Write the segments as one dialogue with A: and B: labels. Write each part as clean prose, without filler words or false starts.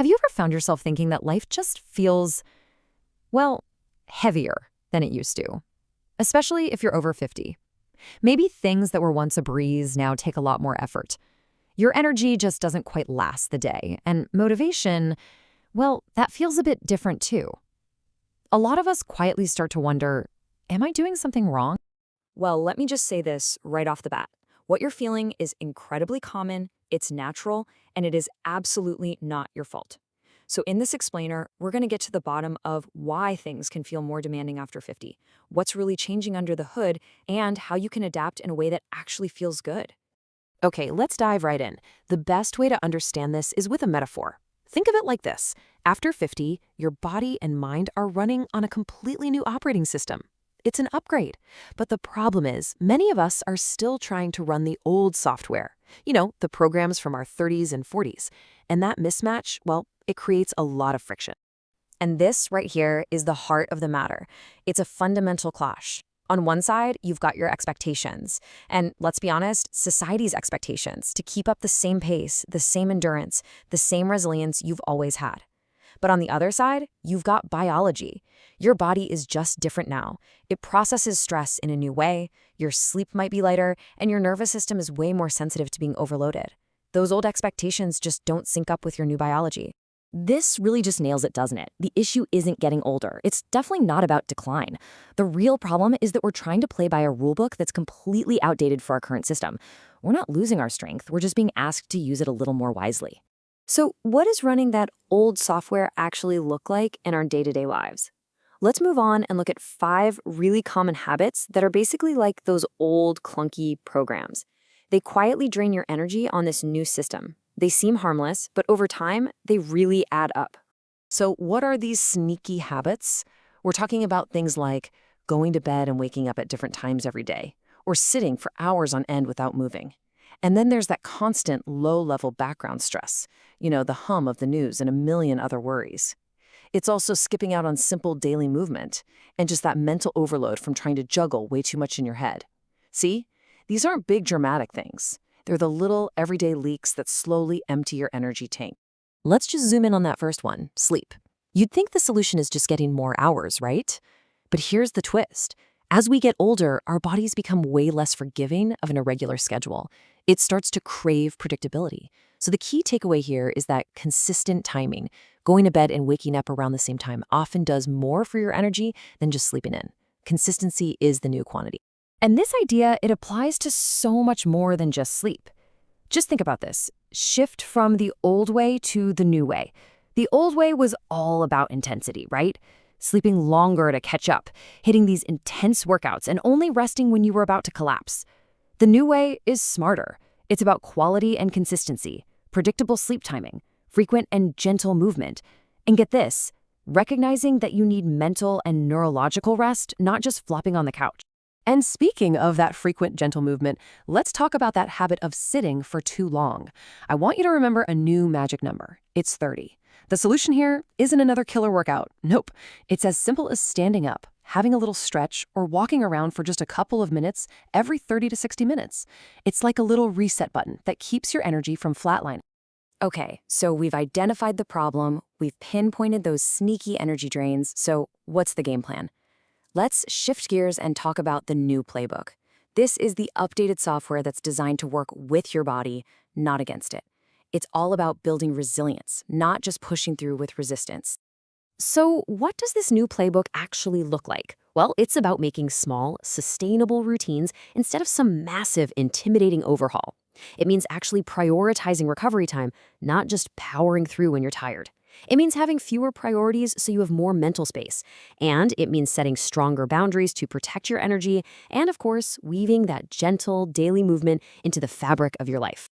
A: Have you ever found yourself thinking that life just feels, well, heavier than it used to? Especially if you're over 50. Maybe things that were once a breeze now take a lot more effort. Your energy just doesn't quite last the day, and motivation, well, that feels a bit different too. A lot of us quietly start to wonder, am I doing something wrong?
B: Well, let me just say this right off the bat. What you're feeling is incredibly common, it's natural, and it is absolutely not your fault. So in this explainer, we're going to get to the bottom of why things can feel more demanding after 50, what's really changing under the hood, and how you can adapt in a way that actually feels good.
C: Okay, let's dive right in. The best way to understand this is with a metaphor. Think of it like this. After 50, your body and mind are running on a completely new operating system. It's an upgrade. But the problem is, many of us are still trying to run the old software. You know, the programs from our 30s and 40s. And that mismatch, well, it creates a lot of friction.
B: And this right here is the heart of the matter. It's a fundamental clash. On one side, you've got your expectations. And let's be honest, society's expectations to keep up the same pace, the same endurance, the same resilience you've always had. But on the other side, you've got biology. Your body is just different now. It processes stress in a new way, your sleep might be lighter, and your nervous system is way more sensitive to being overloaded. Those old expectations just don't sync up with your new biology. This really just nails it, doesn't it? The issue isn't getting older. It's definitely not about decline. The real problem is that we're trying to play by a rulebook that's completely outdated for our current system. We're not losing our strength, we're just being asked to use it a little more wisely. So what does running that old software actually look like in our day-to-day lives? Let's move on and look at 5 really common habits that are basically like those old clunky programs. They quietly drain your energy on this new system. They seem harmless, but over time, they really add up.
C: So what are these sneaky habits? We're talking about things like going to bed and waking up at different times every day, or sitting for hours on end without moving. And then there's that constant low-level background stress, the hum of the news and a million other worries. It's also skipping out on simple daily movement and just that mental overload from trying to juggle way too much in your head. See, these aren't big dramatic things. They're the little everyday leaks that slowly empty your energy tank. Let's just zoom in on that first one, sleep. You'd think the solution is just getting more hours, right? But here's the twist. As we get older, our bodies become way less forgiving of an irregular schedule. It starts to crave predictability. So the key takeaway here is that consistent timing, going to bed and waking up around the same time, often does more for your energy than just sleeping in. Consistency is the new quantity.
A: And this idea, it applies to so much more than just sleep. Just think about this. Shift from the old way to the new way. The old way was all about intensity, right? Sleeping longer to catch up, hitting these intense workouts, and only resting when you were about to collapse. The new way is smarter. It's about quality and consistency, predictable sleep timing, frequent and gentle movement. And get this, recognizing that you need mental and neurological rest, not just flopping on the couch.
C: And speaking of that frequent, gentle movement, let's talk about that habit of sitting for too long. I want you to remember a new magic number. It's 30. The solution here isn't another killer workout. Nope. It's as simple as standing up, having a little stretch, or walking around for just a couple of minutes every 30 to 60 minutes. It's like a little reset button that keeps your energy from flatlining.
B: Okay, so we've identified the problem, we've pinpointed those sneaky energy drains, so what's the game plan? Let's shift gears and talk about the new playbook. This is the updated software that's designed to work with your body, not against it. It's all about building resilience, not just pushing through with resistance. So what does this new playbook actually look like? Well, it's about making small, sustainable routines instead of some massive, intimidating overhaul. It means actually prioritizing recovery time, not just powering through when you're tired. It means having fewer priorities so you have more mental space. And it means setting stronger boundaries to protect your energy and, of course, weaving that gentle daily movement into the fabric of your life.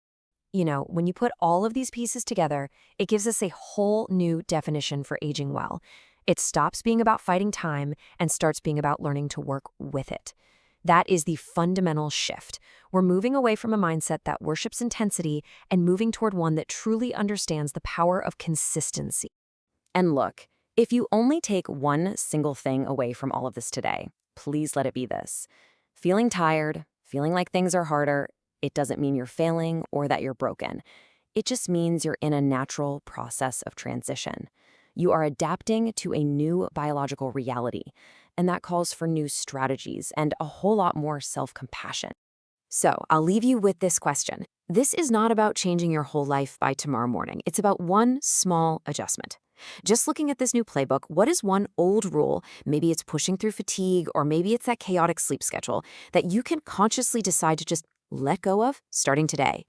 B: When you put all of these pieces together, it gives us a whole new definition for aging well. It stops being about fighting time and starts being about learning to work with it. That is the fundamental shift. We're moving away from a mindset that worships intensity and moving toward one that truly understands the power of consistency. And look, if you only take one single thing away from all of this today, please let it be this. Feeling tired, feeling like things are harder, it doesn't mean you're failing or that you're broken. It just means you're in a natural process of transition. You are adapting to a new biological reality, and that calls for new strategies and a whole lot more self-compassion. So, I'll leave you with this question. This is not about changing your whole life by tomorrow morning. It's about one small adjustment. Just looking at this new playbook, what is one old rule, maybe it's pushing through fatigue, or maybe it's that chaotic sleep schedule, that you can consciously decide to just let go of starting today?